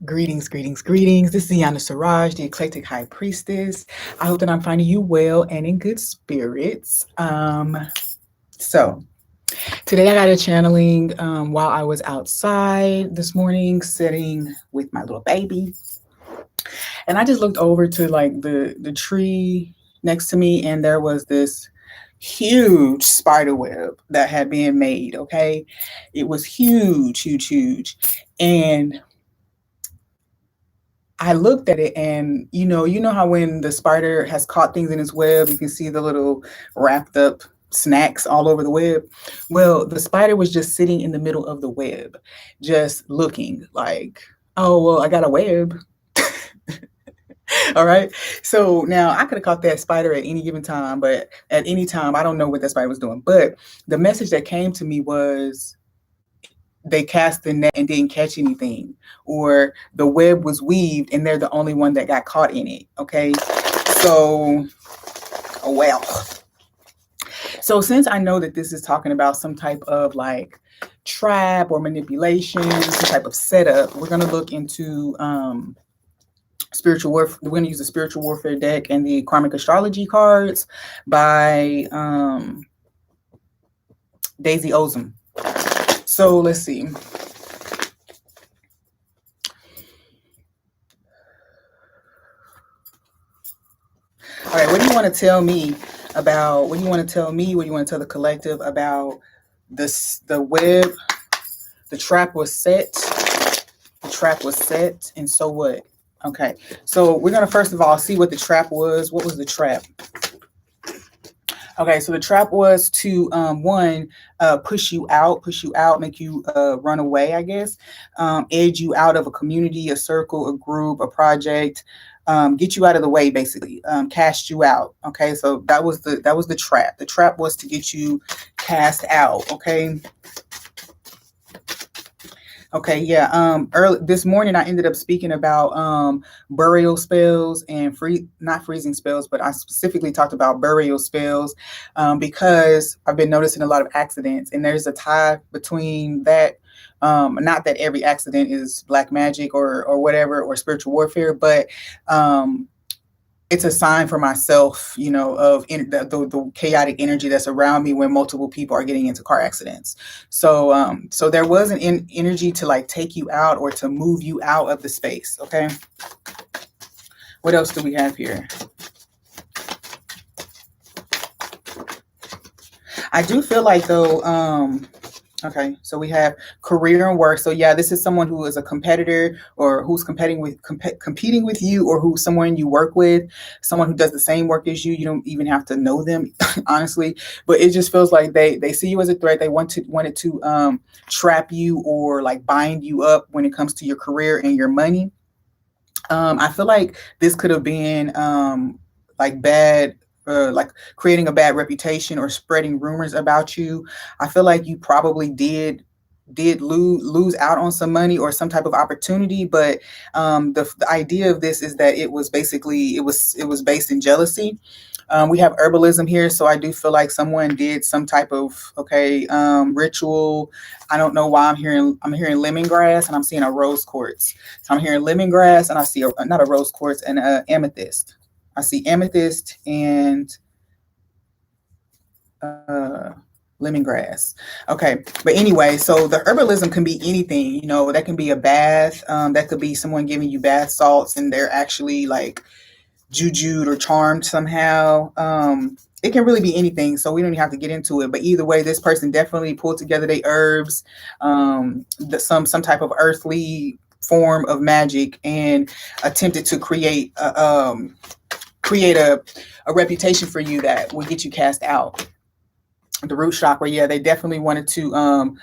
Greetings, greetings, greetings. This is Iyanda Siraj, the eclectic high priestess. I hope that I'm finding you well and in good spirits. So today I got a channeling while I was outside this morning, sitting with my little baby, and I just looked over to like the tree next to me, and there was this huge spider web that had been made. Okay, it was huge, huge, huge, and I looked at it, and you know how when the spider has caught things in its web, you can see the little wrapped up snacks all over the web. Well, the spider was just sitting in the middle of the web, just looking like, oh, well, I got a web. All right. So now I could have caught that spider at any given time, but at any time, I don't know what that spider was doing. But the message that came to me was they cast the net and didn't catch anything, or the web was weaved and they're the only one that got caught in it. Okay. So, oh, well. So, since I know that this is talking about some type of like trap or manipulation, some type of setup, we're going to look into spiritual warfare. We're going to use the spiritual warfare deck and the karmic astrology cards by Daisy Ozum. So let's see. All right, what do you want to tell me about? What do you want to tell me? What do you want to tell the collective about this? The web, the trap was set. The trap was set, and so what? Okay, so we're gonna first of all see what the trap was. What was the trap? Okay, so the trap was to push you out, make you run away, I guess, edge you out of a community, a circle, a group, a project, get you out of the way, basically, cast you out. Okay, so that was the trap. The trap was to get you cast out. Okay. Okay, yeah. Early this morning, I ended up speaking about burial spells and not freezing spells, but I specifically talked about burial spells because I've been noticing a lot of accidents, and there's a tie between that. Not that every accident is black magic or whatever or spiritual warfare, but it's a sign for myself, of the chaotic energy that's around me when multiple people are getting into car accidents. So there was an energy to like take you out or to move you out of the space. Okay. What else do we have here? I do feel like though, okay, so we have career and work. So yeah, this is someone who is a competitor or who's competing with you, or who's someone you work with, someone who does the same work as you. You don't even have to know them, honestly, but it just feels like they see you as a threat. They wanted to trap you or like bind you up when it comes to your career and your money. I feel like this could have been like bad, like creating a bad reputation or spreading rumors about you. I feel like you probably did lose out on some money or some type of opportunity, but the idea of this is that it was basically it was based in jealousy. We have herbalism here, so I do feel like someone did some type of ritual. I don't know why I'm hearing lemongrass and I'm seeing a rose quartz. So I'm hearing lemongrass and I see not a rose quartz and amethyst. I see amethyst and lemongrass. Okay, but anyway, so the herbalism can be anything. That can be a bath. That could be someone giving you bath salts and they're actually like jujued or charmed somehow. It can really be anything, so we don't even have to get into it. But either way, this person definitely pulled together their herbs, some type of earthly form of magic, and attempted to create a reputation for you that will get you cast out. The root chakra, yeah, they definitely wanted to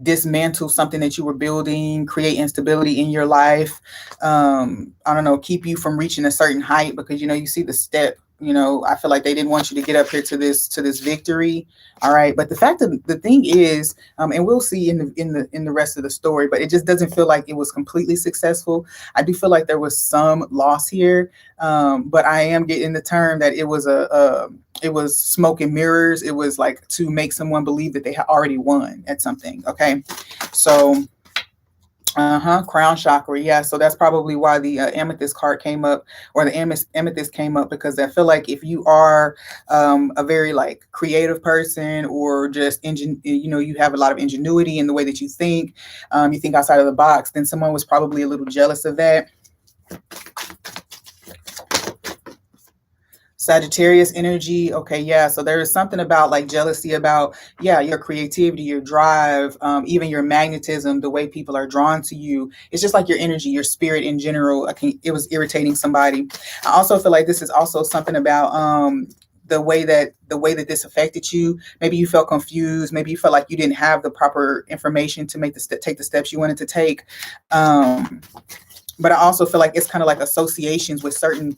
dismantle something that you were building, create instability in your life. I don't know, keep you from reaching a certain height because you see the step. I feel like they didn't want you to get up here to this victory. All right, but the thing is, and we'll see in the rest of the story, but it just doesn't feel like it was completely successful. I do feel like there was some loss here, but I am getting the term that it was it was smoke and mirrors. It was like to make someone believe that they had already won at something. Okay, so Crown chakra. Yeah, so that's probably why the amethyst card came up, or the amethyst came up, because I feel like if you are a very like creative person, or just you have a lot of ingenuity in the way that you think outside of the box, then someone was probably a little jealous of that. Sagittarius energy. Okay, yeah. So there is something about like jealousy about, yeah, your creativity, your drive, even your magnetism, the way people are drawn to you. It's just like your energy, your spirit in general. It was irritating somebody. I also feel like this is also something about the way that this affected you. Maybe you felt confused. Maybe you felt like you didn't have the proper information to take the steps you wanted to take. But I also feel like it's kind of like associations with certain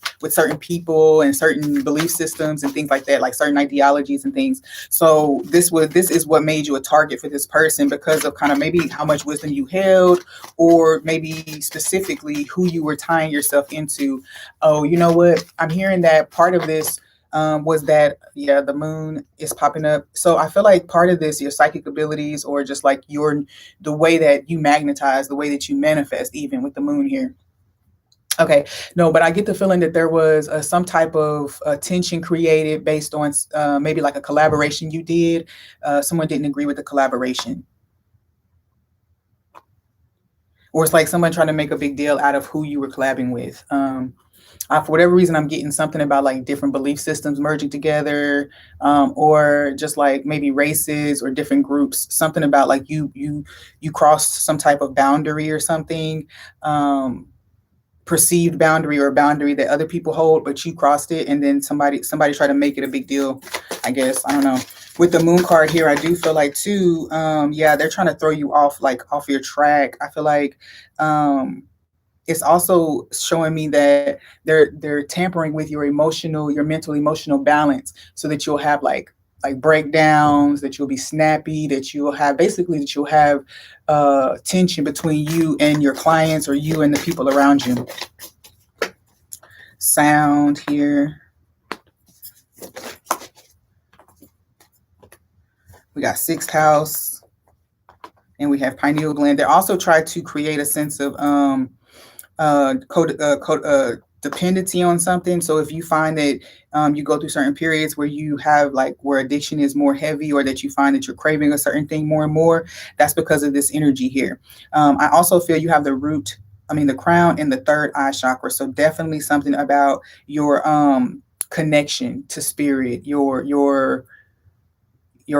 people and certain belief systems and things like that, like certain ideologies and things. So this is what made you a target for this person, because of kind of maybe how much wisdom you held, or maybe specifically who you were tying yourself into. Oh, you know what? I'm hearing that part of this was that, yeah, the moon is popping up. So I feel like part of this, your psychic abilities, or just like the way that you magnetize, the way that you manifest, even with the moon here. Okay, no, but I get the feeling that there was some type of tension created based on maybe like a collaboration you did. Someone didn't agree with the collaboration, or it's like someone trying to make a big deal out of who you were collabing with. For whatever reason, I'm getting something about like different belief systems merging together, or just like maybe races or different groups. Something about like you crossed some type of boundary or something. Perceived boundary, or a boundary that other people hold, but you crossed it, and then somebody tried to make it a big deal. I guess, I don't know. With the moon card here, I do feel like too, yeah, they're trying to throw you off, like off your track. I feel like it's also showing me that they're tampering with your mental emotional balance, so that you'll have like breakdowns, that you'll be snappy, that you'll have tension between you and your clients, or you and the people around you. Sound here. We got sixth house, and we have pineal gland. They also try to create a sense of dependency on something. So if you find that you go through certain periods where you have like where addiction is more heavy, or that you find that you're craving a certain thing more and more, that's because of this energy here. I also feel you have the crown and the third eye chakra. So definitely something about your connection to spirit, your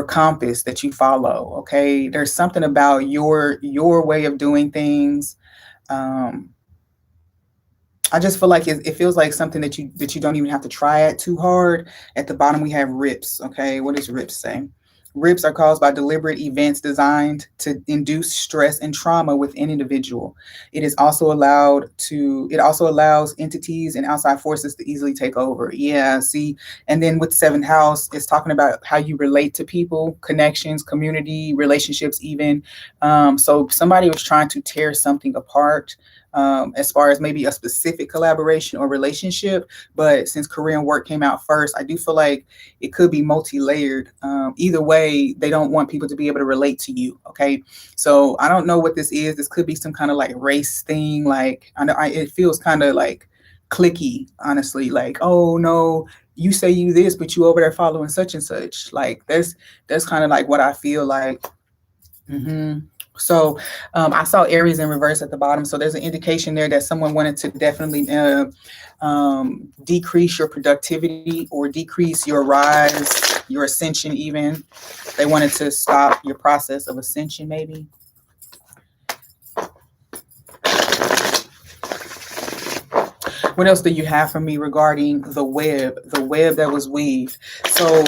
compass that you follow. Okay, there's something about your way of doing things. I just feel like it feels like something that you don't even have to try at too hard. At the bottom, we have rips. Okay, what does rips say? Rips are caused by deliberate events designed to induce stress and trauma within an individual. It also allows entities and outside forces to easily take over. Yeah, see, and then with seventh house, it's talking about how you relate to people, connections, community, relationships, even. So somebody was trying to tear something apart, as far as maybe a specific collaboration or relationship. But since Korean work came out first, I do feel like it could be multi-layered. Either way, they don't want people to be able to relate to you. Okay, so I don't know what this is. This could be some kind of like race thing. Like it feels kind of like clicky, honestly. Like, oh no, you say you this, but you over there following such and such. Like that's kind of like what I feel like. Mm-hmm. So I saw Aries in reverse at the bottom. So there's an indication there that someone wanted to definitely decrease your productivity, or decrease your rise, your ascension even. They wanted to stop your process of ascension, maybe. What else do you have for me regarding the web that was weaved? So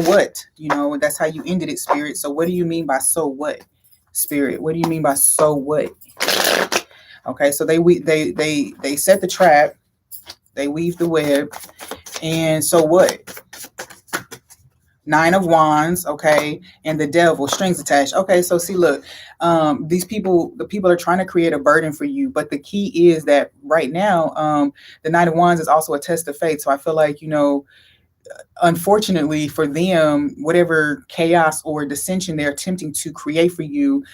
what? That's how you ended it, Spirit. So what do you mean by so what, Spirit? What do you mean by so what? Okay, so they set the trap, they weave the web, and so what? Nine of Wands, okay, and the Devil, strings attached. Okay, so see, look, the people are trying to create a burden for you, but the key is that right now, the Nine of Wands is also a test of faith. So I feel like unfortunately for them, whatever chaos or dissension they're attempting to create for you,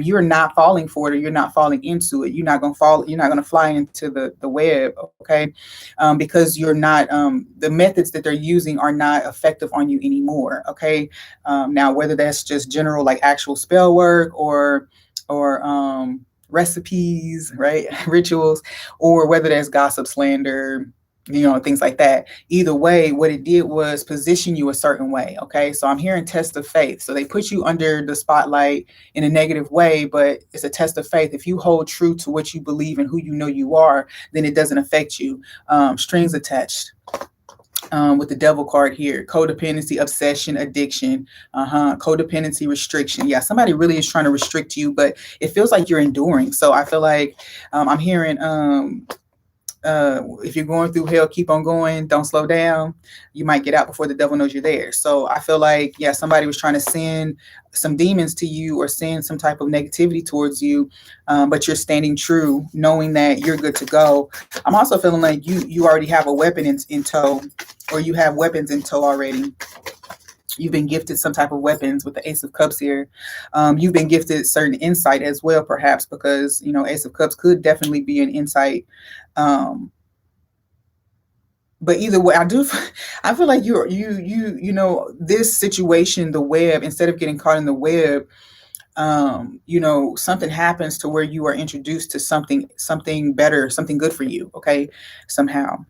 you're not falling for it, or you're not falling into it. You're not going to fall. You're not going to fly into the web, okay? Because you're not. The methods that they're using are not effective on you anymore, okay? Now, whether that's just general, like actual spell work, or recipes, right, rituals, or whether that's gossip, slander, things like that. Either way, what it did was position you a certain way. Okay. So I'm hearing test of faith. So they put you under the spotlight in a negative way, but it's a test of faith. If you hold true to what you believe and who you know you are, then it doesn't affect you. Strings attached. With the devil card here, codependency, obsession, addiction, codependency, restriction. Yeah, somebody really is trying to restrict you, but it feels like you're enduring. So I feel like I'm hearing if you're going through hell, keep on going, don't slow down. You might get out before the devil knows you're there. So I feel like, yeah, somebody was trying to send some demons to you or send some type of negativity towards you, but you're standing true, knowing that you're good to go. I'm also feeling like you already have a weapon in tow, or you have weapons in tow already. You've been gifted some type of weapons with the Ace of Cups here. You've been gifted certain insight as well, perhaps, because, Ace of Cups could definitely be an insight. But either way, I feel like this situation, the web, instead of getting caught in the web, something happens to where you are introduced to something better, something good for you. Okay. Somehow.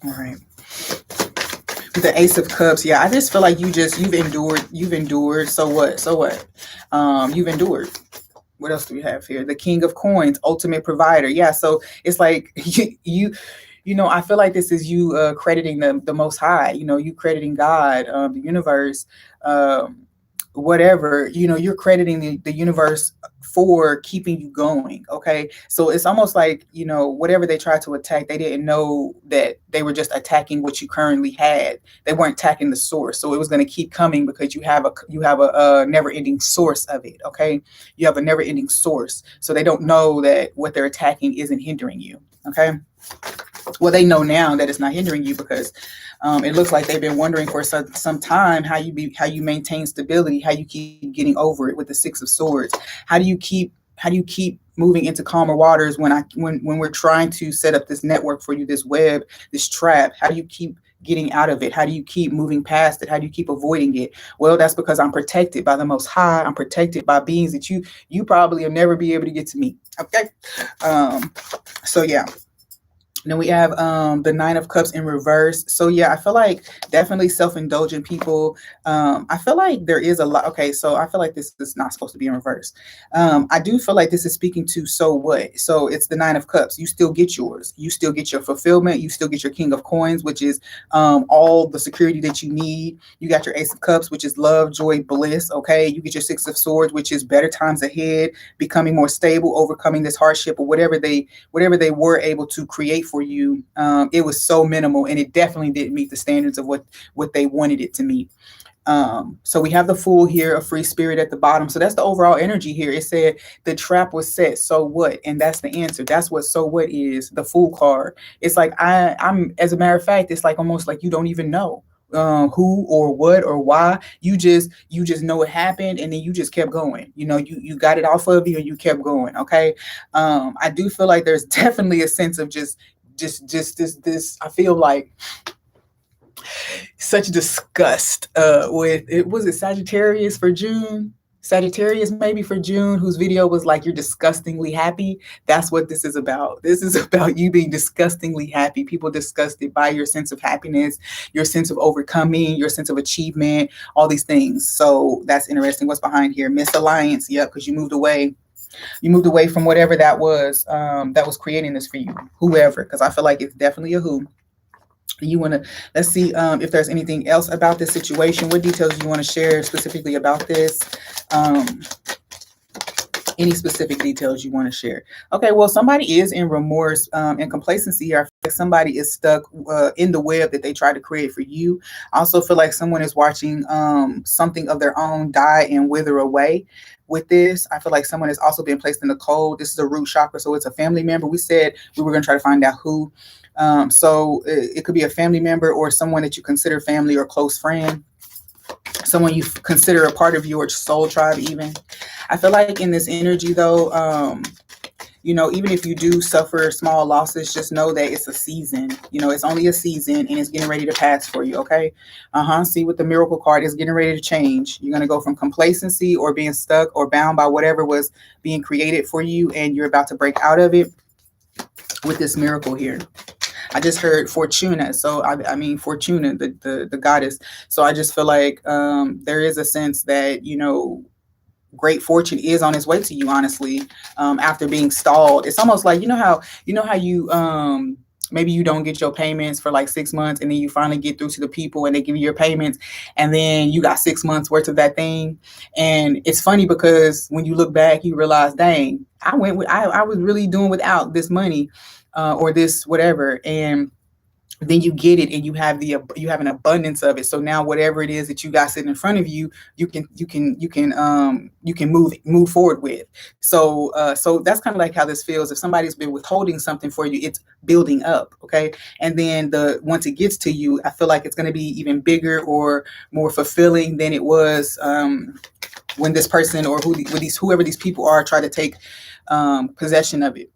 All right. With the Ace of Cups, yeah, I just feel like you've endured. So what? You've endured. What else do we have here? The King of Coins, ultimate provider. Yeah, so it's like I feel like this is you crediting the Most High. You crediting God, the universe, whatever. You're crediting the universe for keeping you going. Okay, so it's almost like whatever they tried to attack, they didn't know that they were just attacking what you currently had. They weren't attacking the source, so it was going to keep coming because you have a never-ending source of it. Okay, you have a never-ending source, so they don't know that what they're attacking isn't hindering you. Okay, well, they know now that it's not hindering you because it looks like they've been wondering for some time how you maintain stability, how you keep getting over it with the Six of Swords. How do you keep moving into calmer waters when we're trying to set up this network for you, this web, this trap? How do you keep getting out of it? How do you keep moving past it? How do you keep avoiding it? Well, that's because I'm protected by the Most High. I'm protected by beings that you probably will never be able to get to meet. Okay. So yeah. Then we have the Nine of Cups in reverse. So yeah, I feel like definitely self-indulgent people. I feel like there is a lot. Okay, so I feel like this is not supposed to be in reverse. I do feel like this is speaking to so what? So it's the Nine of Cups. You still get yours. You still get your fulfillment. You still get your King of Coins, which is all the security that you need. You got your Ace of Cups, which is love, joy, bliss. Okay, you get your Six of Swords, which is better times ahead, becoming more stable, overcoming this hardship, or whatever they were able to create for you. It was so minimal, and it definitely didn't meet the standards of what they wanted it to meet. So we have the Fool here, a free spirit at the bottom. So that's the overall energy here. It said the trap was set. So what? And that's the answer. That's what so what is, the Fool card. It's like I'm as a matter of fact, it's like almost like you don't even know who or what or why. You just know it happened, and then you just kept going. You got it off of you and you kept going. Okay. I do feel like there's definitely a sense of just this I feel like such disgust with it. Was it Sagittarius for June? Sagittarius maybe for June, whose video was like, you're disgustingly happy. That's what this is about. This is about you being disgustingly happy. People disgusted by your sense of happiness, your sense of overcoming, your sense of achievement, all these things. So that's interesting. What's behind here? Misalliance. Yep, because you moved away. You moved away from whatever that was creating this for you, whoever, because I feel like it's definitely a who. You want to, let's see if there's anything else about this situation. What details do you want to share specifically about this? Any specific details you want to share? Okay, well, somebody is in remorse and complacency here. somebody is stuck in the web that they tried to create for you. I also feel like someone is watching something of their own die and wither away with this. I feel like someone has also been placed in the cold. This is a root chakra, so it's a family member. We said we were going to try to find out who. So it could be a family member or someone that you consider family or close friend, someone you consider a part of your soul tribe even. I feel like in this energy though, you know, even if you do suffer small losses, just know that it's a season. You know, it's only a season and it's getting ready to pass for you, okay? See, with the miracle card, it's getting ready to change. You're going to go from complacency or being stuck or bound by whatever was being created for you, and you're about to break out of it with this miracle here. I just heard Fortuna. So, I mean, Fortuna, the goddess. So I just feel like there is a sense that, you know, great fortune is on its way to you, honestly, after being stalled. It's almost like, you know how you maybe you don't get your payments for like 6 months, and then you finally get through to the people and they give you your payments, and then you got 6 months worth of that thing. And it's funny because when you look back, you realize, dang, I was really doing without this money or this whatever. And then you get it and you have an abundance of it. So now whatever it is that you got sitting in front of you, you can move forward with. So that's kind of like how this feels. If somebody's been withholding something for you, it's building up, okay? And then once it gets to you, I feel like it's going to be even bigger or more fulfilling than it was when this person or whoever these people are try to take possession of it.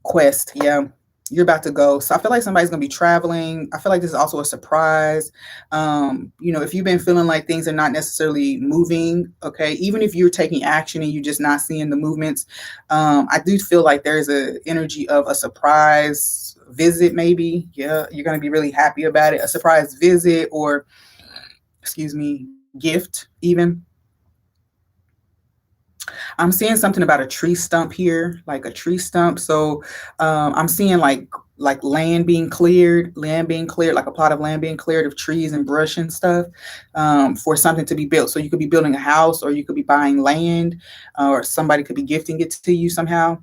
Quest, yeah. You're about to go. So I feel like somebody's going to be traveling. I feel like this is also a surprise. You know, if you've been feeling like things are not necessarily moving, okay, even if you're taking action and you're just not seeing the movements, I do feel like there's an energy of a surprise visit, maybe. Yeah, you're going to be really happy about it. A surprise visit or, gift even. I'm seeing something about a tree stump here, like a tree stump. So I'm seeing like land being cleared, like a plot of land being cleared of trees and brush and stuff for something to be built. So you could be building a house, or you could be buying land, or somebody could be gifting it to you somehow.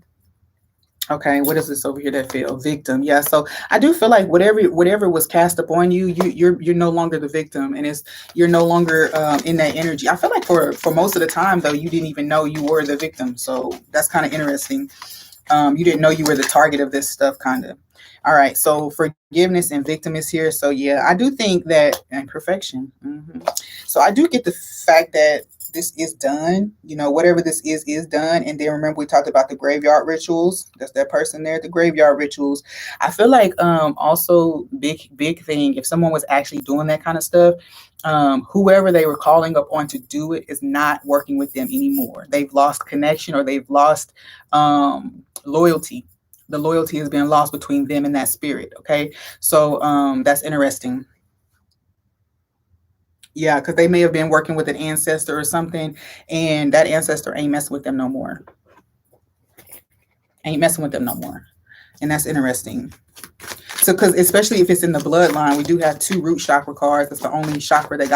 Okay, what is this over here that feel? Victim. Yeah, so I do feel like whatever was cast upon you, you're no longer the victim, and you're no longer in that energy. I feel like for most of the time though, you didn't even know you were the victim. So that's kind of interesting. You didn't know you were the target of this stuff, kind of. All right, so forgiveness and victim is here. So yeah, I do think that, and perfection. So I do get the fact that this is done. You know, whatever this is done. And then remember we talked about the graveyard rituals. That's that person there, the graveyard rituals. I feel like also big thing, if someone was actually doing that kind of stuff, whoever they were calling up on to do it is not working with them anymore. They've lost connection, or they've lost loyalty. The loyalty has been lost between them and that spirit. Okay, so that's interesting. Yeah, because they may have been working with an ancestor or something, and that ancestor ain't messing with them no more. And that's interesting. So, because especially if it's in the bloodline, we do have 2 root chakra cards. That's the only chakra that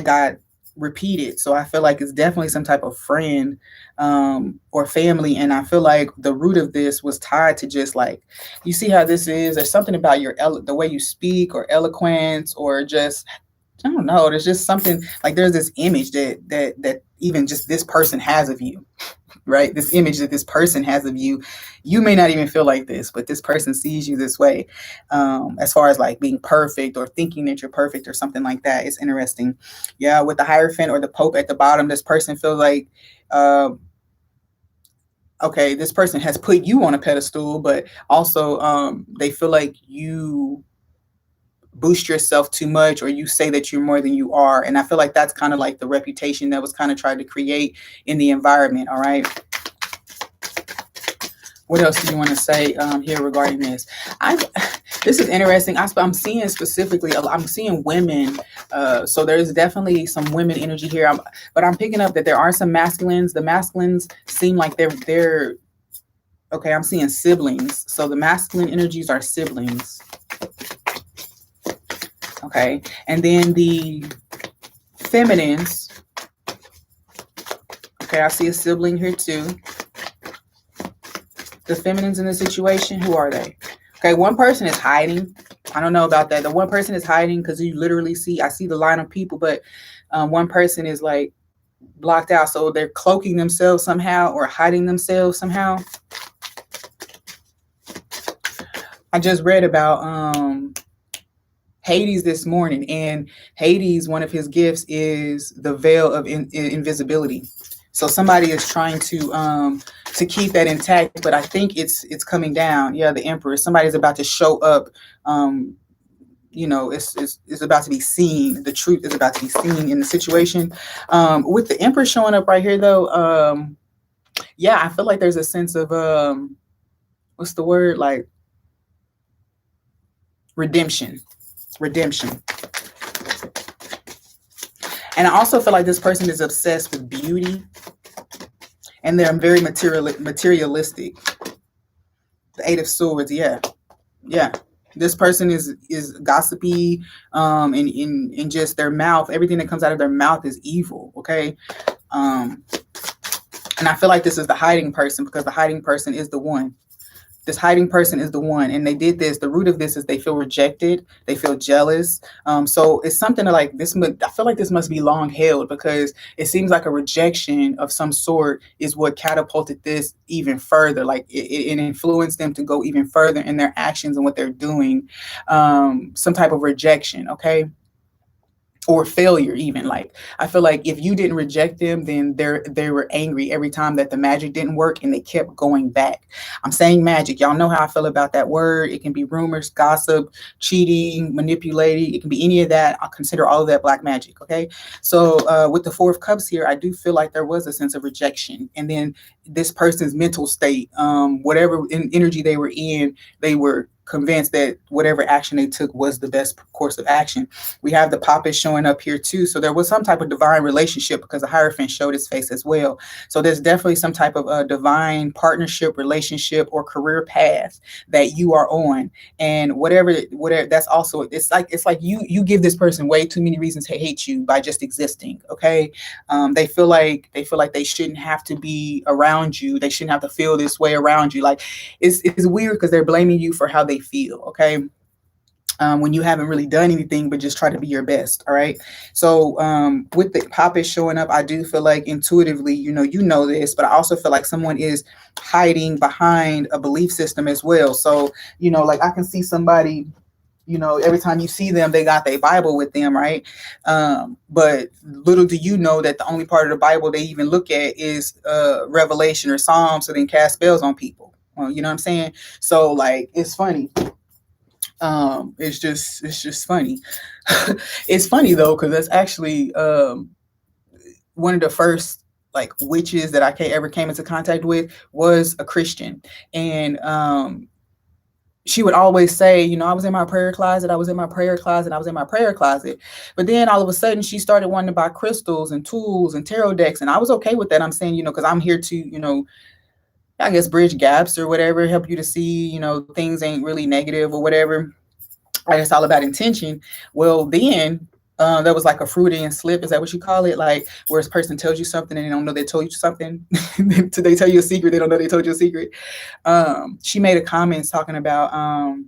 got repeated. So I feel like it's definitely some type of friend or family. And I feel like the root of this was tied to just like, you see how this is, there's something about the way you speak, or eloquence, or just, I don't know, there's just something like, there's this image that even just this person has of you, right? This image that this person has of you. You may not even feel like this, but this person sees you this way, as far as like being perfect or thinking that you're perfect or something like that. It's interesting. Yeah, with the Hierophant or the Pope at the bottom, this person feels like, okay, this person has put you on a pedestal, but also they feel like you boost yourself too much, or you say that you're more than you are. And I feel like that's kind of like the reputation that was kind of tried to create in the environment. All right. What else do you want to say here regarding this? This is interesting. I'm seeing specifically, I'm seeing women. So there's definitely some women energy here. But I'm picking up that there are some masculines. The masculines seem like they're okay. I'm seeing siblings. So the masculine energies are siblings. Okay. And then the feminines. Okay. I see a sibling here too. The feminines in the situation, who are they? Okay, one person is hiding. I don't know about that. The one person is hiding because you literally see, I see the line of people, but one person is like blocked out. So they're cloaking themselves somehow or hiding themselves somehow. I just read about Hades this morning, and Hades, one of his gifts is the veil of invisibility. So somebody is trying to keep that intact, but I think it's coming down. Yeah, the Emperor. Somebody's about to show up. It's about to be seen. The truth is about to be seen in the situation. With the Emperor showing up right here, though, yeah, I feel like there's a sense of what's the word, like redemption. And I also feel like this person is obsessed with beauty, and they're very materialistic. The Eight of Swords, yeah. This person is gossipy, in just their mouth. Everything that comes out of their mouth is evil. Okay, and I feel like this is the hiding person, because the hiding person is the one. This hiding person is the one, and they did this. The root of this is they feel rejected, they feel jealous. So it's something like this. I feel like this must be long held, because it seems like a rejection of some sort is what catapulted this even further. Like it influenced them to go even further in their actions and what they're doing. Some type of rejection, okay? Or failure. Even, like, I feel like if you didn't reject them, then they were angry every time that the magic didn't work, and they kept going back. I'm saying magic, y'all know how I feel about that word. It can be rumors, gossip, cheating, manipulating. It can be any of that. I'll consider all of that black magic. Okay, so with the Four of Cups here, I do feel like there was a sense of rejection, and then this person's mental state, whatever energy they were in, they were convinced that whatever action they took was the best course of action. We have the Papa showing up here too. So there was some type of divine relationship, because the Hierophant showed his face as well. So there's definitely some type of divine partnership, relationship, or career path that you are on. And whatever that's also, it's like you give this person way too many reasons to hate you by just existing. Okay. They feel like they shouldn't have to be around you. They shouldn't have to feel this way around you. Like, it's weird, because they're blaming you for how they feel. Okay. When you haven't really done anything but just try to be your best. All right. So with the Papa showing up, I do feel like intuitively, you know this, but I also feel like someone is hiding behind a belief system as well. So, like, I can see somebody, every time you see them, they got their Bible with them, right? But little do you know that the only part of the Bible they even look at is Revelation or Psalms, so they can cast spells on people. Well, you know what I'm saying? So, like, it's funny. It's just funny. It's funny though, because that's actually one of the first, like, witches that I ever came into contact with was a Christian, and she would always say, I was in my prayer closet, I was in my prayer closet, I was in my prayer closet. But then all of a sudden she started wanting to buy crystals and tools and tarot decks, and I was okay with that. I'm saying, because I'm here to, I guess, bridge gaps or whatever, help you to see, things ain't really negative or whatever. It's all about intention. Well, then there was like a Freudian slip. Is that what you call it? Like, where a person tells you something and they don't know they told you something. They tell you a secret, they don't know they told you a secret. She made a comment talking about,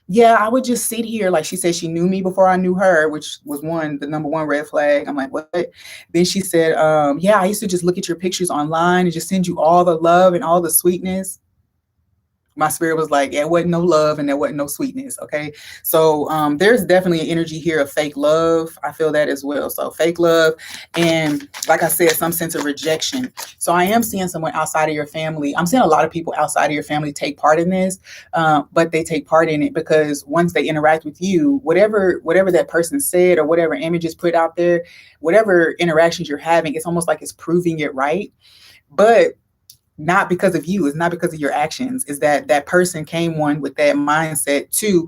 yeah, I would just sit here. Like, she said she knew me before I knew her, which was the number one red flag. I'm like, what? Then she said, yeah, I used to just look at your pictures online and just send you all the love and all the sweetness. My spirit was like, yeah, it wasn't no love and there wasn't no sweetness. Okay. So there's definitely an energy here of fake love. I feel that as well. So fake love. And like I said, some sense of rejection. So I am seeing someone outside of your family. I'm seeing a lot of people outside of your family take part in this, but they take part in it because once they interact with you, whatever that person said or whatever image is put out there, whatever interactions you're having, it's almost like it's proving it right. But not because of you, it's not because of your actions, is that person came with that mindset too.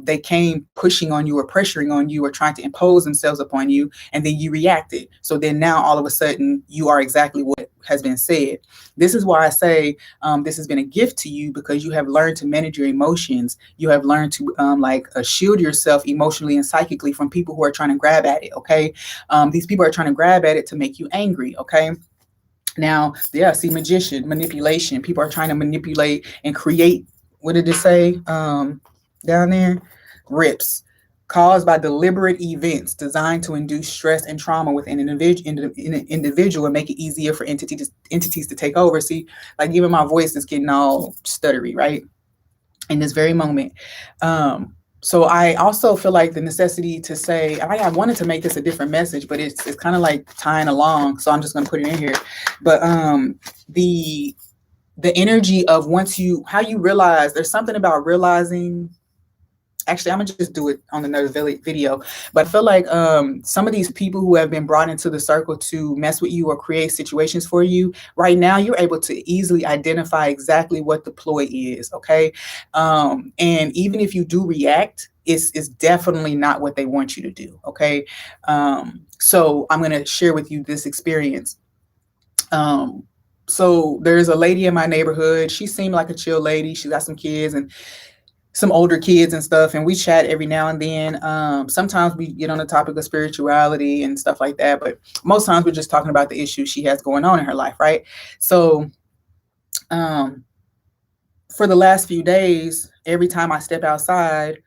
They came pushing on you or pressuring on you or trying to impose themselves upon you, and then you reacted. So then now all of a sudden you are exactly what has been said. This is why I say this has been a gift to you, because you have learned to manage your emotions. You have learned to shield yourself emotionally and psychically from people who are trying to grab at it. Okay. These people are trying to grab at it to make you angry. Okay. Now, yeah, see, magician, manipulation. People are trying to manipulate and create what did it say down there? Rips caused by deliberate events designed to induce stress and trauma within an individual and make it easier for entities to take over. See, like even my voice is getting all stuttery, right? In this very moment. So I also feel like the necessity to say, I wanted to make this a different message, but it's kind of like tying along. So I'm just going to put it in here. But the energy of how you realize there's something about realizing. Actually, I'm gonna just do it on another video. But I feel like some of these people who have been brought into the circle to mess with you or create situations for you, right now you're able to easily identify exactly what the ploy is. Okay, and even if you do react, it's definitely not what they want you to do. Okay, so I'm gonna share with you this experience. So there's a lady in my neighborhood. She seemed like a chill lady. She got some kids and some older kids and stuff, and we chat every now and then. Sometimes we get on the topic of spirituality and stuff like that, but most times we're just talking about the issues she has going on in her life, right? So for the last few days, every time I step outside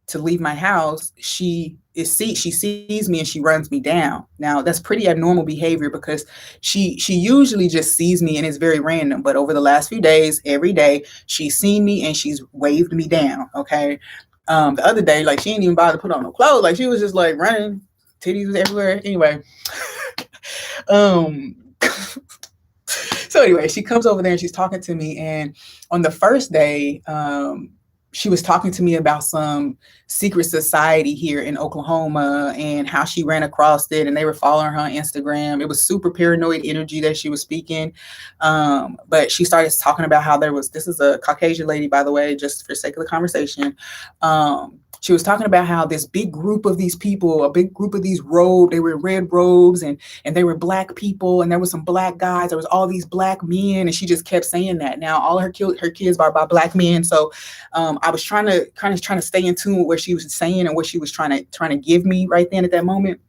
to leave my house, she sees me and she runs me down. Now that's pretty abnormal behavior because she usually just sees me and it's very random. But over the last few days, every day she's seen me and she's waved me down. Okay. The other day, like she didn't even bother to put on no clothes. Like she was just like running, titties was everywhere. Anyway, so anyway, she comes over there and she's talking to me. And on the first day, she was talking to me about some secret society here in Oklahoma and how she ran across it and they were following her on Instagram. It was super paranoid energy that she was speaking. But she started talking about how this is a Caucasian lady, by the way, just for sake of the conversation. She was talking about how this big group of these people, a big group of these they were in red robes and they were black people and there was some black guys. There was all these black men and she just kept saying that. Now all her kids are by black men. So I was trying to stay in tune with what she was saying and what she was trying to give me right then at that moment.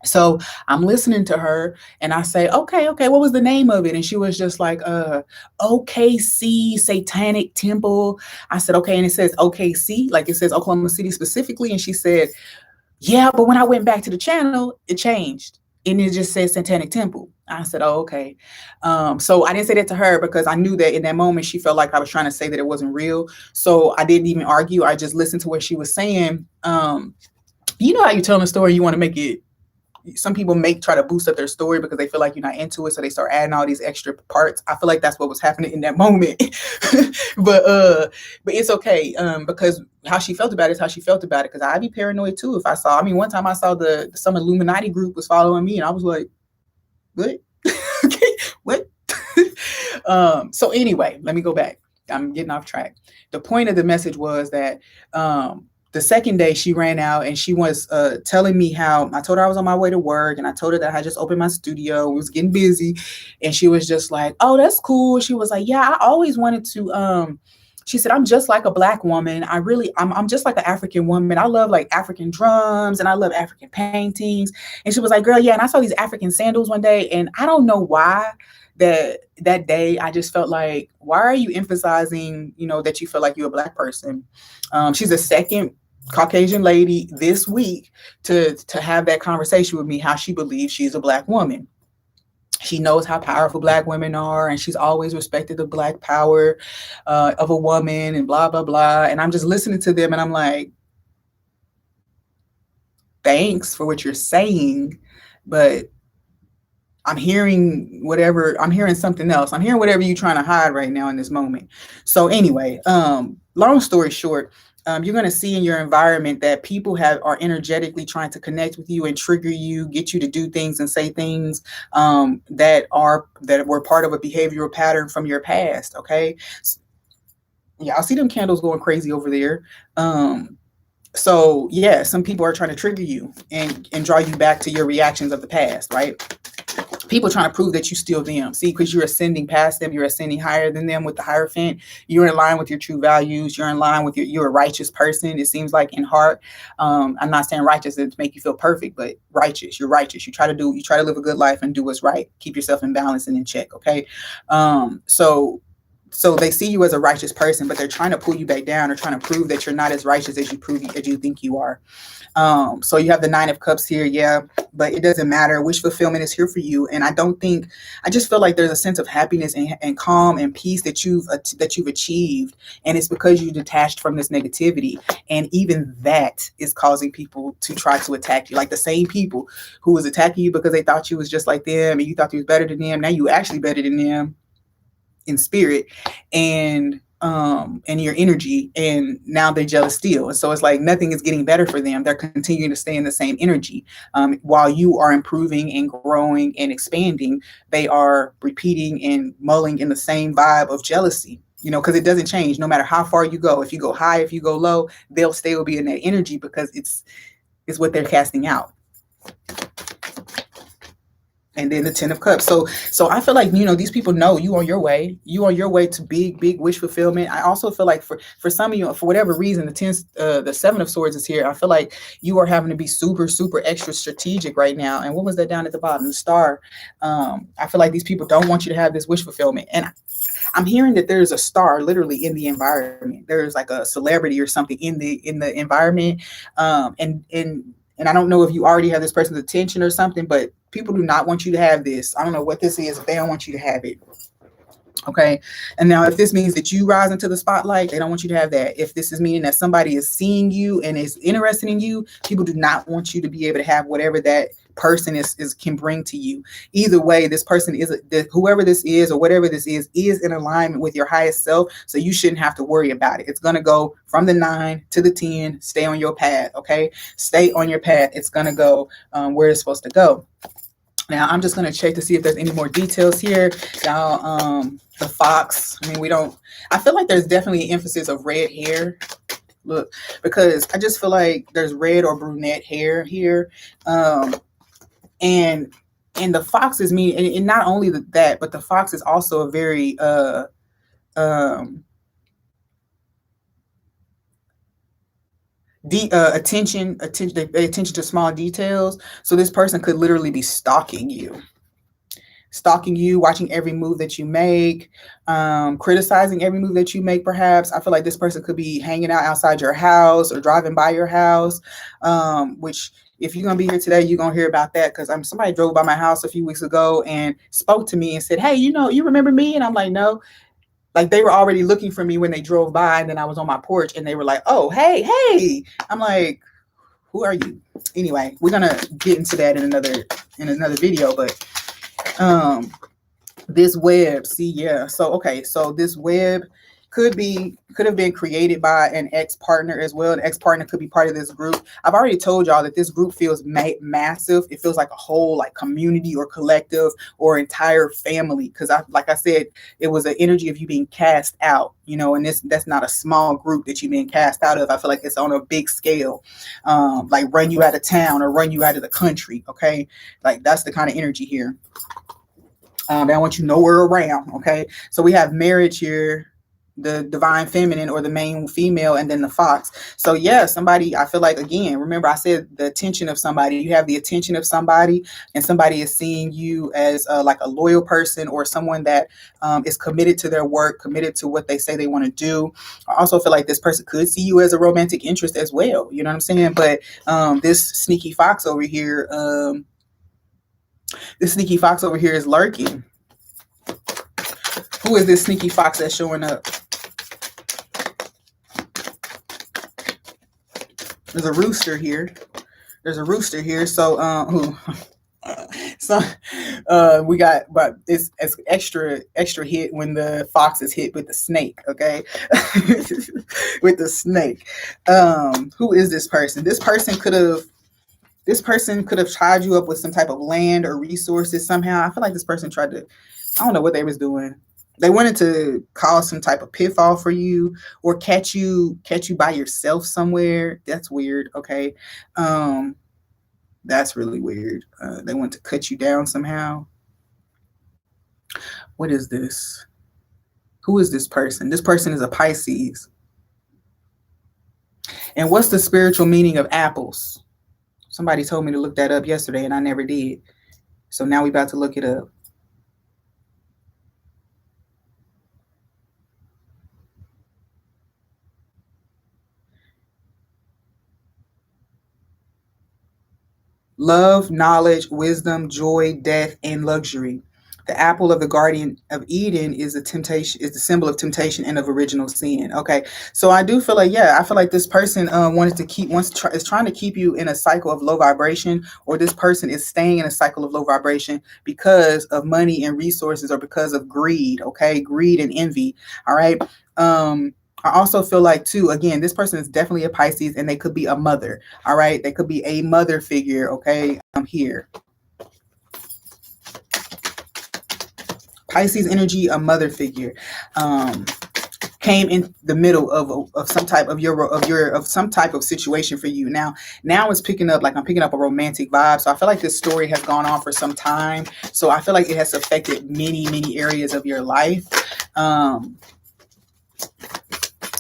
So I'm listening to her and I say, okay, what was the name of it? And she was just like, OKC Satanic Temple. I said, okay. And it says OKC, like it says Oklahoma City specifically. And she said, yeah, but when I went back to the channel, it changed. And it just says Satanic Temple. I said, oh, okay. So I didn't say that to her because I knew that in that moment, she felt like I was trying to say that it wasn't real. So I didn't even argue. I just listened to what she was saying. You know how you tell a story, you want to make it, some people try to boost up their story because they feel like you're not into it. So they start adding all these extra parts. I feel like that's what was happening in that moment. but it's okay. Because how she felt about it is how she felt about it. Cause I'd be paranoid too. One time I saw some Illuminati group was following me and I was like, what? Okay, what? So anyway, let me go back. I'm getting off track. The point of the message was that, the second day she ran out and she was telling me how I told her I was on my way to work and I told her that I just opened my studio, was getting busy. And she was just like, oh, that's cool. She was like, yeah, I always wanted to, she said, I'm just like a black woman. I'm just like an African woman. I love like African drums and I love African paintings. And she was like, girl, yeah. And I saw these African sandals one day and I don't know why that day I just felt like, why are you emphasizing, that you feel like you're a black person? She's a second Caucasian lady this week to have that conversation with me, how she believes she's a black woman. She knows how powerful black women are, and she's always respected the black power of a woman and blah, blah, blah. And I'm just listening to them and I'm like, thanks for what you're saying, but I'm hearing something else. I'm hearing whatever you're trying to hide right now in this moment. So anyway, long story short, you're going to see in your environment that people are energetically trying to connect with you and trigger you, get you to do things and say things that were part of a behavioral pattern from your past. Okay. Yeah, I see them candles going crazy over there. So yeah, some people are trying to trigger you and draw you back to your reactions of the past, right? People trying to prove that you still them. See, because you're ascending past them, you're ascending higher than them with the Hierophant. You're in line with your true values. You're in line with you're a righteous person. It seems like in heart. I'm not saying righteous to make you feel perfect, but righteous. You're righteous. You try to live a good life and do what's right. Keep yourself in balance and in check. Okay. So so they see you as a righteous person, but they're trying to pull you back down or trying to prove that you're not as righteous as you think you are. So you have the Nine of Cups here, yeah, but it doesn't matter. Wish fulfillment is here for you, and I just feel like there's a sense of happiness and calm and peace that you've achieved, and it's because you detached from this negativity, and even that is causing people to try to attack you, like the same people who was attacking you because they thought you was just like them and you thought you was better than them. Now you actually better than them in spirit and your energy, and now they're jealous still. And so it's like nothing is getting better for them. They're continuing to stay in the same energy. While you are improving and growing and expanding, they are repeating and mulling in the same vibe of jealousy, because it doesn't change no matter how far you go. If you go high, if you go low, they'll still be in that energy because it's what they're casting out. And then the Ten of Cups. So I feel like, these people know you on your way. You on your way to big wish fulfillment. I also feel like for some of you, for whatever reason, the Seven of Swords is here. I feel like you are having to be super, super extra strategic right now. And what was that down at the bottom? The Star. I feel like these people don't want you to have this wish fulfillment. And I'm hearing that there's a star literally in the environment. There's like a celebrity or something in the environment. And I don't know if you already have this person's attention or something, but people do not want you to have this. I don't know what this is, but they don't want you to have it. Okay. And now if this means that you rise into the spotlight, they don't want you to have that. If this is meaning that somebody is seeing you and is interested in you, people do not want you to be able to have whatever that person is can bring to you. Either way, this person whoever this is or whatever this is in alignment with your highest self. So you shouldn't have to worry about it. It's going to go from the 9 to the 10. Stay on your path. Okay. Stay on your path. It's going to go where it's supposed to go. Now, I'm just going to check to see if there's any more details here. Now, the fox, I feel like there's definitely an emphasis of red hair. Look, because I just feel like there's red or brunette hair here. And the fox is me. And not only that, but the fox is also a very, attention, they pay attention to small details. So this person could literally be stalking you, watching every move that you make, criticizing every move that you make. Perhaps I feel like this person could be hanging out outside your house or driving by your house, which if you're going to be here today, you're going to hear about that, because somebody drove by my house a few weeks ago and spoke to me and said, hey, you remember me? And I'm like, no. Like they were already looking for me when they drove by, and then I was on my porch and they were like, oh, hey. I'm like, who are you? Anyway, we're going to get into that in another video, but this web, so this web could have been created by an ex-partner as well. An ex-partner could be part of this group. I've already told y'all that this group feels massive. It feels like a whole like community or collective or entire family, because like I said, it was an energy of you being cast out, and that's not a small group that you've been cast out of. I feel like it's on a big scale, like run you out of town or run you out of the country. Okay, like that's the kind of energy here. I want you nowhere around. Okay, so we have marriage here, the divine feminine or the main female, and then the fox. So yeah, somebody, I feel like, again, remember I said the attention of somebody. You have the attention of somebody, and somebody is seeing you as like a loyal person or someone that is committed to their work, committed to what they say they want to do. I also feel like this person could see you as a romantic interest as well. You know what I'm saying? But this sneaky fox over here, is lurking. Who is this sneaky fox that's showing up? There's a rooster here. So, we got, but it's extra hit when the fox is hit with the snake. Okay, with the snake. Who is this person? This person could have tied you up with some type of land or resources somehow. I feel like this person tried to, I don't know what they was doing. They wanted to cause some type of pitfall for you or catch you by yourself somewhere. That's weird. Okay. That's really weird. They want to cut you down somehow. What is this? Who is this person? This person is a Pisces. And what's the spiritual meaning of apples? Somebody told me to look that up yesterday and I never did. So now we're about to look it up. love, knowledge, wisdom, joy, death, and luxury. The apple of the Garden of Eden is a temptation, is the symbol of temptation and of original sin. Okay, so I do feel like, yeah, I feel like this person wanted to keep is trying to keep you in a cycle of low vibration, or this person is staying in a cycle of low vibration because of money and resources, or because of greed. Okay, greed and envy. All right. I also feel like, too, again, this person is definitely a Pisces, and they could be a mother. All right, they could be a mother figure. Okay, I'm here. Pisces energy, a mother figure. Came in the middle of some type of some type of situation for you. Now it's picking up, like I'm picking up a romantic vibe. So I feel like this story has gone on for some time. So I feel like it has affected many areas of your life.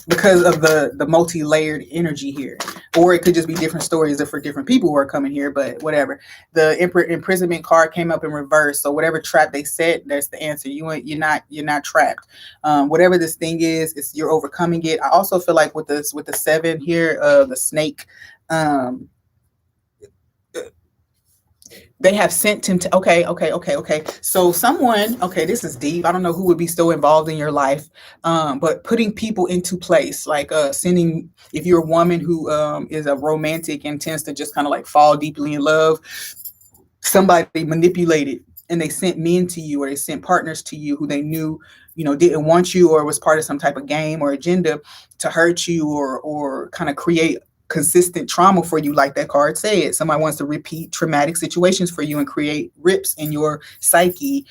Because of the multi-layered energy here, or it could just be different stories for different people who are coming here, but whatever. The imprisonment card came up in reverse, so whatever trap they set, that's the answer. You're not trapped. Whatever this thing is, you're overcoming it. I also feel like with the seven here, the snake, they have sent him to, okay, so someone, okay, this is deep. I don't know who would be still involved in your life, but putting people into place, like sending, if you're a woman who is a romantic and tends to just kind of like fall deeply in love, somebody manipulated and they sent men to you, or they sent partners to you who they knew, didn't want you, or was part of some type of game or agenda to hurt you, or kind of create consistent trauma for you. Like that card said, somebody wants to repeat traumatic situations for you and create rips in your psyche.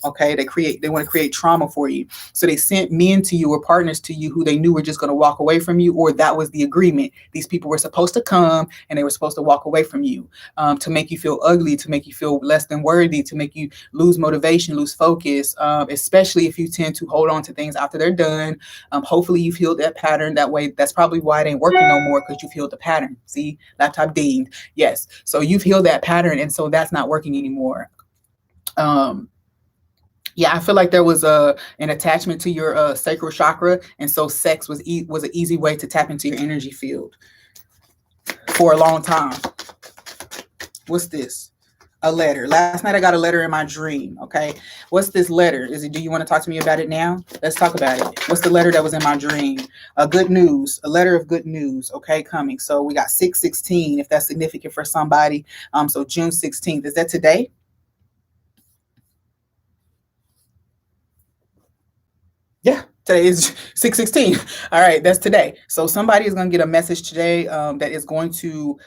Okay, they want to create trauma for you, so they sent men to you or partners to you who they knew were just going to walk away from you, or that was the agreement. These people were supposed to come and they were supposed to walk away from you, to make you feel ugly, to make you feel less than worthy, to make you lose motivation, lose focus, especially if you tend to hold on to things after they're done. Hopefully you've healed that pattern. That way, that's probably why it ain't working no more, because you've healed the pattern. See, laptop dinged. Yes. So you've healed that pattern, and so that's not working anymore. Yeah, I feel like there was an attachment to your sacral chakra, and so sex was an easy way to tap into your energy field for a long time. What's this? A letter. Last night I got a letter in my dream. Okay. What's this letter? Do you want to talk to me about it now? Let's talk about it. What's the letter that was in my dream? Good news. A letter of good news. Okay, coming. So we got 6/16, if that's significant for somebody. So June 16th. Is that today? Yeah, today is 6/16. All right, that's today. So somebody is going to get a message today that is going to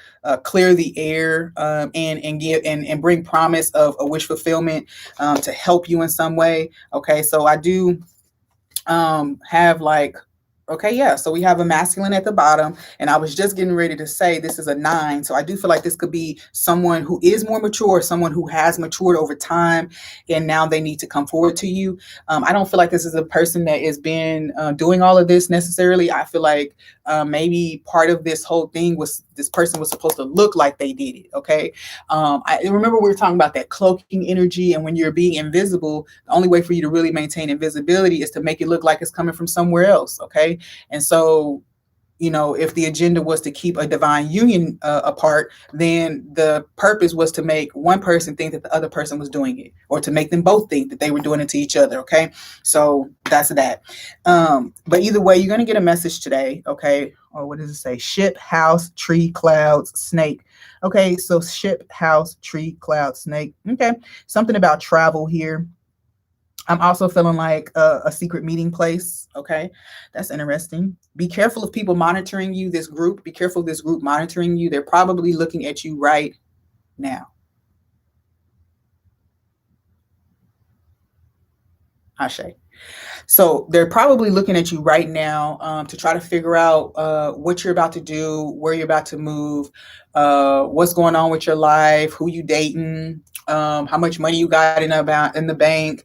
clear the air, and give and bring promise of a wish fulfillment, to help you in some way. Okay, so I do have like, okay, yeah. So we have a masculine at the bottom, and I was just getting ready to say this is a 9. So I do feel like this could be someone who is more mature, someone who has matured over time, and now they need to come forward to you. I don't feel like this is a person that has been doing all of this necessarily. I feel like maybe part of this whole thing was this person was supposed to look like they did it. Okay. I remember we were talking about that cloaking energy, and when you're being invisible, the only way for you to really maintain invisibility is to make it look like it's coming from somewhere else. Okay. And so, if the agenda was to keep a divine union apart, then the purpose was to make one person think that the other person was doing it, or to make them both think that they were doing it to each other. Okay. So that's that. But either way, you're going to get a message today. Okay. Or what does it say? Ship, house, tree, clouds, snake. Okay. So ship, house, tree, cloud, snake. Okay. Something about travel here. I'm also feeling like a secret meeting place. Okay, that's interesting. Be careful of people monitoring you. This group, be careful of this group monitoring you. They're probably looking at you right now. Ashe. So they're probably looking at you right now, to try to figure out what you're about to do, where you're about to move, what's going on with your life, who you dating, how much money you got in the bank.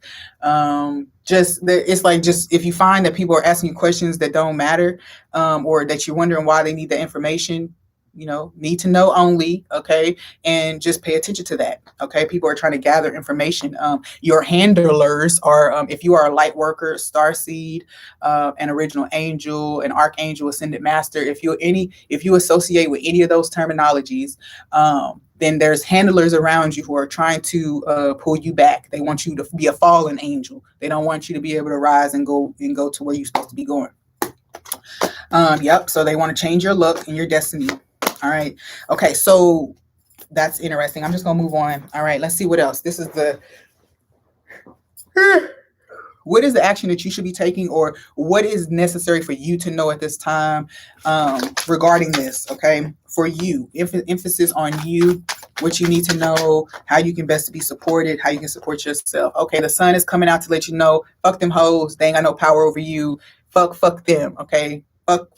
It's like, just if you find that people are asking you questions that don't matter, or that you're wondering why they need the information, need to know only, okay? And just pay attention to that, okay? People are trying to gather information. Your handlers are, if you are a light worker, star seed, an original angel, an archangel, ascended master, if you associate with any of those terminologies, then there's handlers around you who are trying to pull you back. They want you to be a fallen angel. They don't want you to be able to rise and go to where you're supposed to be going. Yep. So they want to change your look and your destiny. All right. Okay. So that's interesting. I'm just going to move on. All right. Let's see what else. This is what is the action that you should be taking, or what is necessary for you to know at this time regarding this, okay? For you, emphasis on you, what you need to know, how you can best be supported, how you can support yourself. Okay, the sun is coming out to let you know, fuck them hoes, they ain't got no power over you. Fuck them, okay? Fuck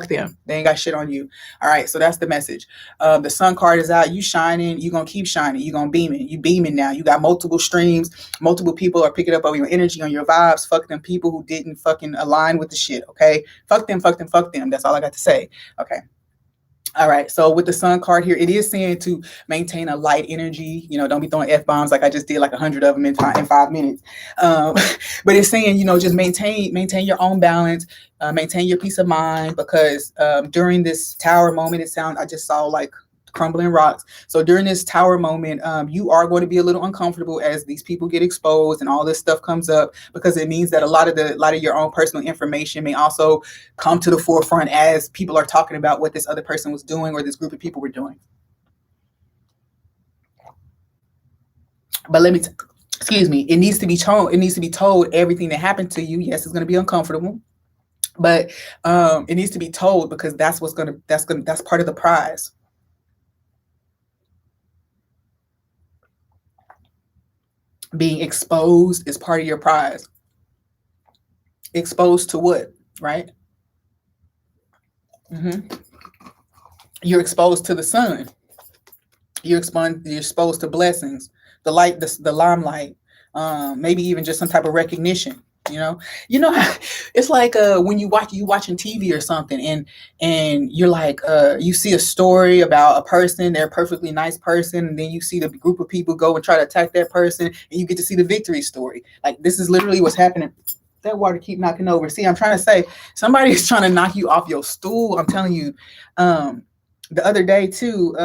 them. They ain't got shit on you. All right, so that's the message. The sun card is out. You shining. You gonna keep shining. You gonna beaming. You beaming now. You got multiple streams. Multiple people are picking up on your energy, on your vibes. Fuck them people who didn't fucking align with the shit. Okay, fuck them. That's all I got to say. Okay. All right. So with the sun card here, it is saying to maintain a light energy. Don't be throwing F-bombs like I just did, like 100 of them in 5 minutes. But it's saying, just maintain your own balance, maintain your peace of mind, because during this tower moment, I just saw like crumbling rocks. So during this tower moment, you are going to be a little uncomfortable as these people get exposed and all this stuff comes up, because it means that a lot of your own personal information may also come to the forefront as people are talking about what this other person was doing or this group of people were doing. But excuse me, it needs to be told. It needs to be told everything that happened to you. Yes, it's going to be uncomfortable, but it needs to be told, because that's part of the prize. Being exposed is part of your prize. Exposed to what, right? You're exposed to the sun. You're exposed to blessings, the light, the limelight, maybe even just some type of recognition. It's like when you watching TV or something, and you're like, you see a story about a person, they're a perfectly nice person, and then you see the group of people go and try to attack that person, and you get to see the victory story. Like, this is literally what's happening. That water keep knocking over. See, I'm trying to say, somebody's trying to knock you off your stool. I'm telling you. The other day too,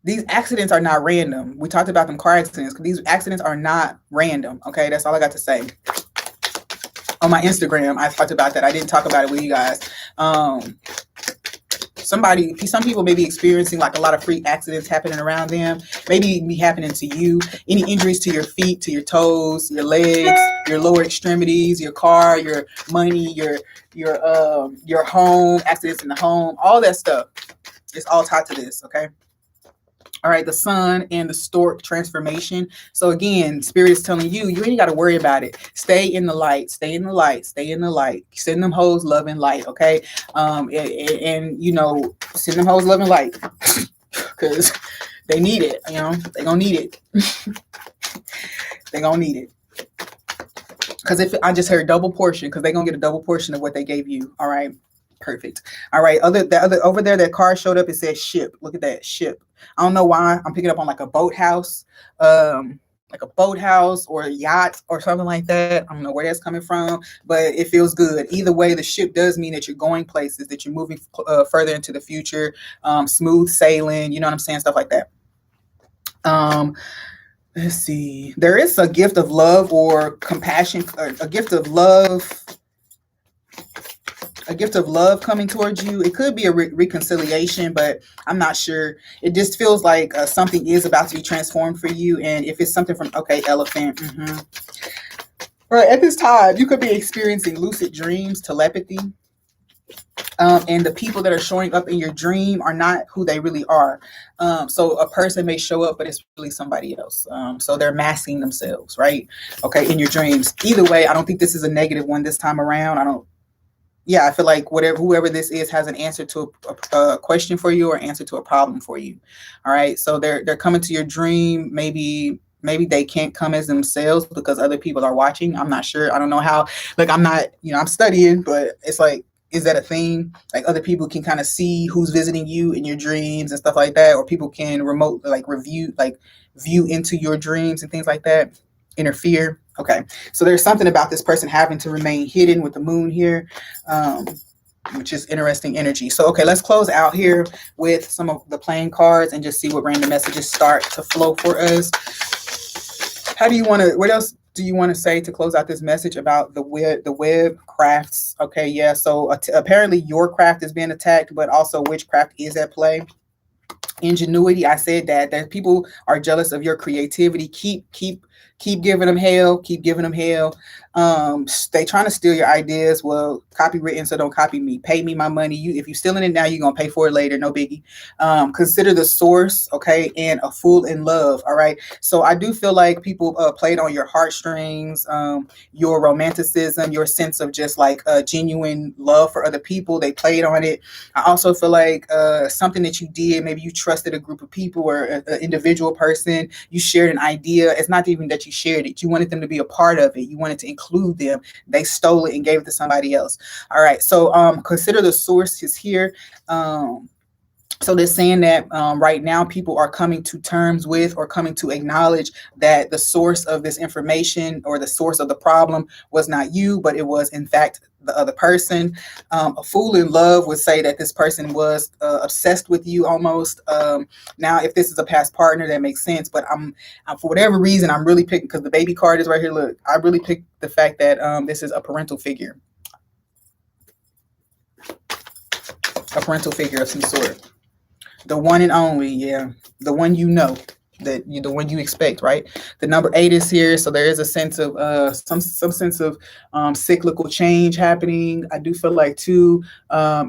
these accidents are not random. We talked about them car accidents. These accidents are not random. Okay, that's all I got to say. On my Instagram, I talked about that. I didn't talk about it with you guys. Some people may be experiencing like a lot of freak accidents happening around them. Maybe be happening to you. Any injuries to your feet, to your toes, your legs, your lower extremities, your car, your money, your home, accidents in the home, all that stuff. It's all tied to this. Okay. All right, the sun and the stork transformation. So again, spirit is telling you ain't got to worry about it. Stay in the light, stay in the light, stay in the light. Send them hoes love and light, okay? And send them hoes love and light, because they need it. They gonna need it. They gonna need it. Because if I just heard double portion, because they gonna get a double portion of what they gave you. All right. Perfect. All right. Over there, that car showed up. It says ship. Look at that, ship. I don't know why I'm picking up on like a boathouse, or a yacht or something like that. I don't know where that's coming from, but it feels good. Either way, the ship does mean that you're going places, that you're moving further into the future, smooth sailing. You know what I'm saying? Stuff like that. Let's see. There is a gift of love or compassion, a gift of love coming towards you. It could be a reconciliation, but I'm not sure. It just feels like something is about to be transformed for you. And if it's something from, elephant. Right, at this time, you could be experiencing lucid dreams, telepathy. And the people that are showing up in your dream are not who they really are. So a person may show up, but it's really somebody else. So they're masking themselves, right? Okay, in your dreams. Either way, I don't think this is a negative one this time around. I feel like whoever this is has an answer to a question for you, or answer to a problem for you. All right. So they're coming to your dream. Maybe they can't come as themselves because other people are watching. I'm not sure. I don't know how. Like, I'm not, I'm studying, but it's like is that a thing? Like other people can kind of see who's visiting you in your dreams and stuff like that, or people can remote like review, like view into your dreams and things like that, interfere. Okay, so there's something about this person having to remain hidden with the moon here, which is interesting energy. So okay, let's close out here with some of the playing cards and just see what random messages start to flow for us. How do you want to, what else do you want to say to close out this message about the web crafts? Okay, yeah, so apparently your craft is being attacked, but also witchcraft is at play. Ingenuity, I said that people are jealous of your creativity. Keep giving them hell. Keep giving them hell. They trying to steal your ideas. Well, copywritten, so don't copy me. Pay me my money. If you're stealing it now, you're gonna pay for it later. No biggie. Consider the source, okay, and a fool in love. All right. So I do feel like people played on your heartstrings, your romanticism, your sense of just like genuine love for other people. They played on it. I also feel like something that you did, maybe you trusted a group of people or an individual person. You shared an idea. It's not even that you shared it. You wanted them to be a part of it. You wanted to include them. They stole it and gave it to somebody else. All right. So consider the source is here. So they're saying that right now people are coming to terms with or coming to acknowledge that the source of this information or the source of the problem was not you, but it was in fact the other person. A fool in love would say that this person was obsessed with you almost. Now, if this is a past partner, that makes sense. But I'm for whatever reason, I'm really picking, because the baby card is right here. Look, I really picked the fact that this is a parental figure. A parental figure of some sort. The one and only, yeah. The one you know, the one you expect, right? The number 8 is here, so there is a sense of some sense of cyclical change happening. I do feel like too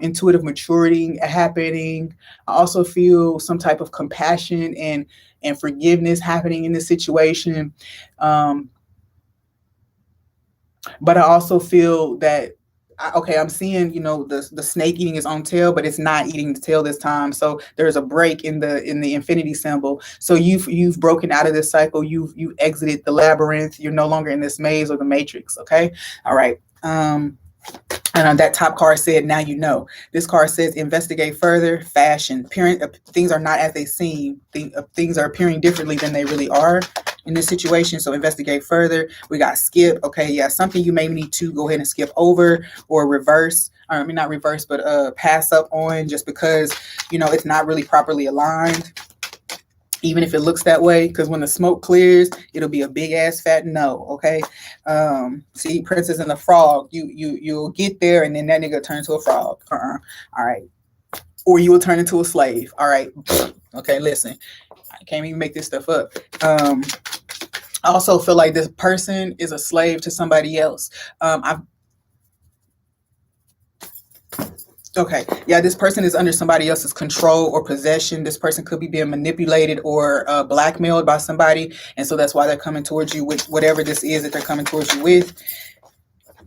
intuitive maturity happening. I also feel some type of compassion and forgiveness happening in this situation. But I also feel that okay, I'm seeing, the snake eating its own tail, but it's not eating the tail this time. So there's a break in the infinity symbol. So you've broken out of this cycle. You've exited the labyrinth. You're no longer in this maze or the matrix. Okay, all right. And that top card said, now you know. This card says, investigate further. Fashion. Things are not as they seem. Things are appearing differently than they really are in this situation. So investigate further. We got skip. Okay, yeah, something you may need to go ahead and skip over or reverse. I mean, not reverse, but pass up on, just because, it's not really properly aligned. Even if it looks that way, because when the smoke clears, it'll be a big ass fat no. Okay. See, Princess and the Frog. You'll get there, and then that nigga turn to a frog. All right. Or you will turn into a slave. All right. Okay. Listen, I can't even make this stuff up. I also feel like this person is a slave to somebody else. Okay, yeah, this person is under somebody else's control or possession. This person could be being manipulated or blackmailed by somebody, and so that's why they're coming towards you with whatever this is that they're coming towards you with.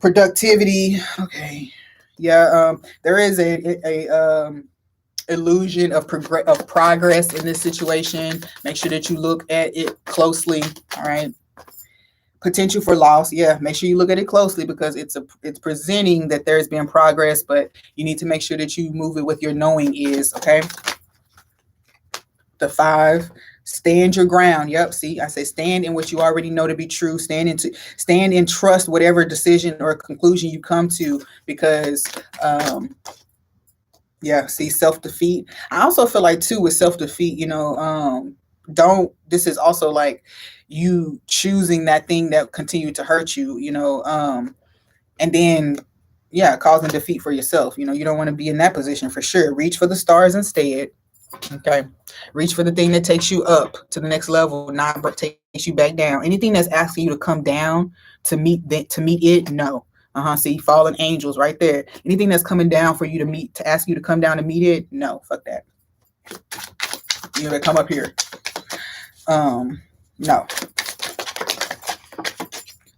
Productivity. Okay, yeah, there is a illusion of progress in this situation. Make sure that you look at it closely. All right. Potential for loss, yeah, make sure you look at it closely, because it's presenting that there's been progress, but you need to make sure that you move it with your knowing is. Okay. The 5, stand your ground. Yep, see, I say stand in what you already know to be true. Stand and trust whatever decision or conclusion you come to, because yeah, see, self-defeat. I also feel like too with self-defeat, this is also like you choosing that thing that continued to hurt you, and then causing defeat for yourself. You don't want to be in that position for sure. Reach for the stars instead. Okay, reach for the thing that takes you up to the next level, not takes you back down. Anything that's asking you to come down to meet it, no. See, fallen angels right there. Anything that's coming down for you to ask you to come down to meet it, no, fuck that. You know, they come up here. No.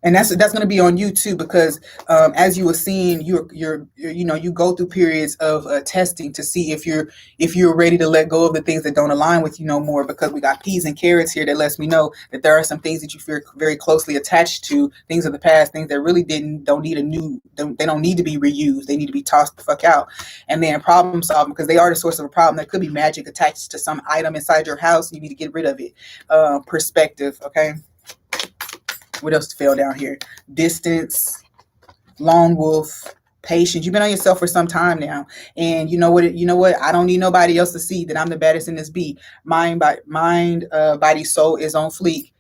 And that's going to be on you too, because as you were seeing, you go through periods of testing to see if you're ready to let go of the things that don't align with you no more, because we got peas and carrots here that lets me know that there are some things that you feel very closely attached to, things of the past, things that really they don't need to be reused, they need to be tossed the fuck out. And then problem solving, because they are the source of a problem. There could be magic attached to some item inside your house, and you need to get rid of it. Perspective. Okay, what else fell down here? Distance, lone wolf, patience. You've been on yourself for some time now, and you know what? I don't need nobody else to see that I'm the baddest in this beat. Body, soul is on fleek.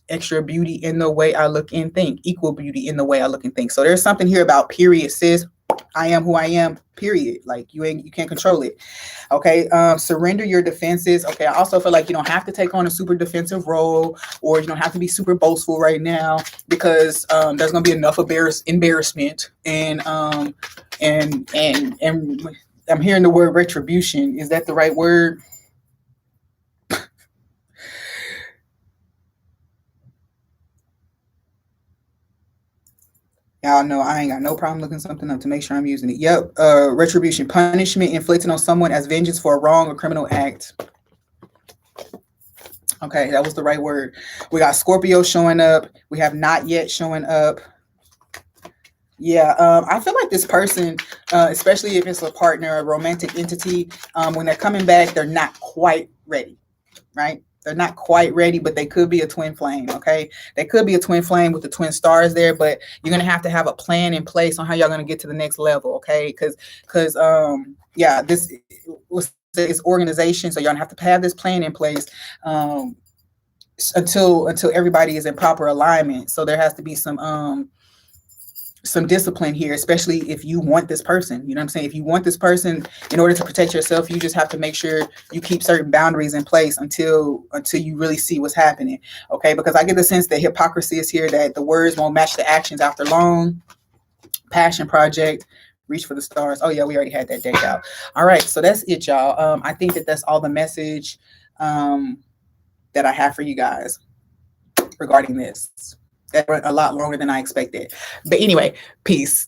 Extra beauty in the way I look and think. Equal beauty in the way I look and think. So there's something here about period, sis. I am who I am, period. Like you can't control it. Okay. Surrender your defenses. Okay. I also feel like you don't have to take on a super defensive role, or you don't have to be super boastful right now, because there's gonna be enough embarrassment and I'm hearing the word retribution. Is that the right word? Y'all know I ain't got no problem looking something up to make sure I'm using it. Yep. Retribution, punishment inflicted on someone as vengeance for a wrong or criminal act. Okay, that was the right word. We got Scorpio showing up. We have not yet showing up. Yeah, I feel like this person, especially if it's a partner, a romantic entity, when they're coming back, they're not quite ready, right? They're not quite ready, but they could be a twin flame, okay? They could be a twin flame with the twin stars there, but you're going to have a plan in place on how y'all going to get to the next level, okay? Because this is organization, so y'all have to have this plan in place until everybody is in proper alignment. So there has to be some discipline here, especially if you want this person. You know what I'm saying? If you want this person, in order to protect yourself, you just have to make sure you keep certain boundaries in place until you really see what's happening. Okay, because I get the sense that hypocrisy is here, that the words won't match the actions after long. Passion project, reach for the stars. Oh yeah, we already had that deck out. All right, so that's it, y'all. I think that's all the message that I have for you guys regarding this. That went a lot longer than I expected. But anyway, peace.